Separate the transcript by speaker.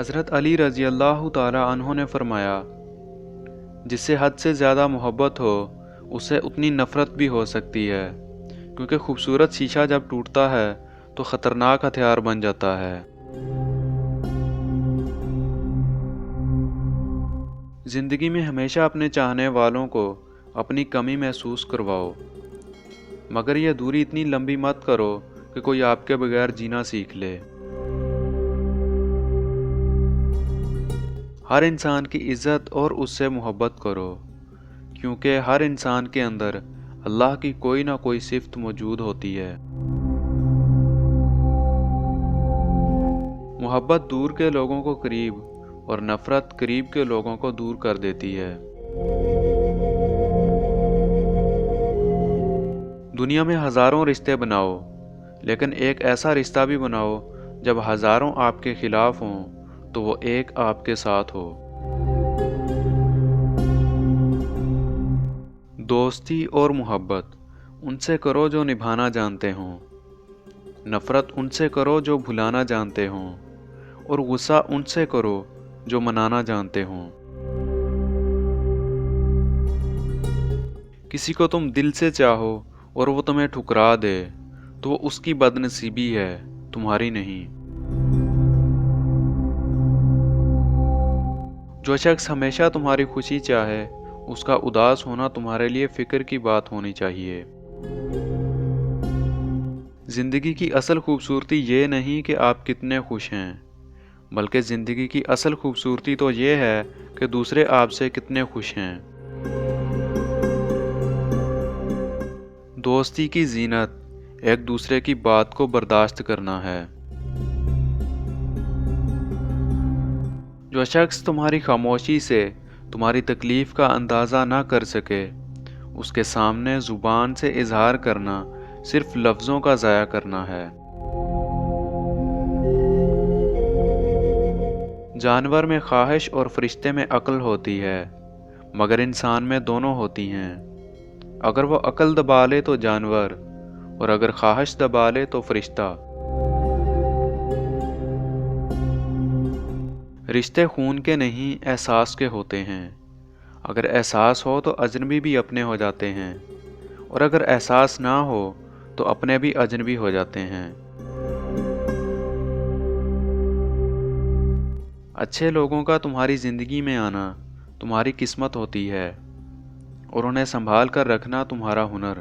Speaker 1: حضرت علی رضی اللہ تعالی عنہ نے فرمایا، جس سے حد سے زیادہ محبت ہو اسے اتنی نفرت بھی ہو سکتی ہے، کیونکہ خوبصورت شیشہ جب ٹوٹتا ہے تو خطرناک ہتھیار بن جاتا ہے۔ زندگی میں ہمیشہ اپنے چاہنے والوں کو اپنی کمی محسوس کرواؤ، مگر یہ دوری اتنی لمبی مت کرو کہ کوئی آپ کے بغیر جینا سیکھ لے۔ ہر انسان کی عزت اور اس سے محبت کرو، کیونکہ ہر انسان کے اندر اللہ کی کوئی نہ کوئی صفت موجود ہوتی ہے۔ محبت دور کے لوگوں کو قریب اور نفرت قریب کے لوگوں کو دور کر دیتی ہے۔ دنیا میں ہزاروں رشتے بناؤ، لیکن ایک ایسا رشتہ بھی بناؤ جب ہزاروں آپ کے خلاف ہوں تو وہ ایک آپ کے ساتھ ہو۔ دوستی اور محبت ان سے کرو جو نبھانا جانتے ہوں، نفرت ان سے کرو جو بھلانا جانتے ہوں، اور غصہ ان سے کرو جو منانا جانتے ہوں۔ کسی کو تم دل سے چاہو اور وہ تمہیں ٹھکرا دے تو وہ اس کی بد نصیبی ہے، تمہاری نہیں۔ جو شخص ہمیشہ تمہاری خوشی چاہے اس کا اداس ہونا تمہارے لیے فکر کی بات ہونی چاہیے۔ زندگی کی اصل خوبصورتی یہ نہیں کہ آپ کتنے خوش ہیں، بلکہ زندگی کی اصل خوبصورتی تو یہ ہے کہ دوسرے آپ سے کتنے خوش ہیں۔ دوستی کی زینت ایک دوسرے کی بات کو برداشت کرنا ہے۔ جو شخص تمہاری خاموشی سے تمہاری تکلیف کا اندازہ نہ کر سکے، اس کے سامنے زبان سے اظہار کرنا صرف لفظوں کا ضائع کرنا ہے۔ جانور میں خواہش اور فرشتے میں عقل ہوتی ہے، مگر انسان میں دونوں ہوتی ہیں۔ اگر وہ عقل دبا لے تو جانور، اور اگر خواہش دبا لے تو فرشتہ۔ رشتے خون کے نہیں احساس کے ہوتے ہیں۔ اگر احساس ہو تو اجنبی بھی اپنے ہو جاتے ہیں، اور اگر احساس نہ ہو تو اپنے بھی اجنبی ہو جاتے ہیں۔ اچھے لوگوں کا تمہاری زندگی میں آنا تمہاری قسمت ہوتی ہے، اور انہیں سنبھال کر رکھنا تمہارا ہنر۔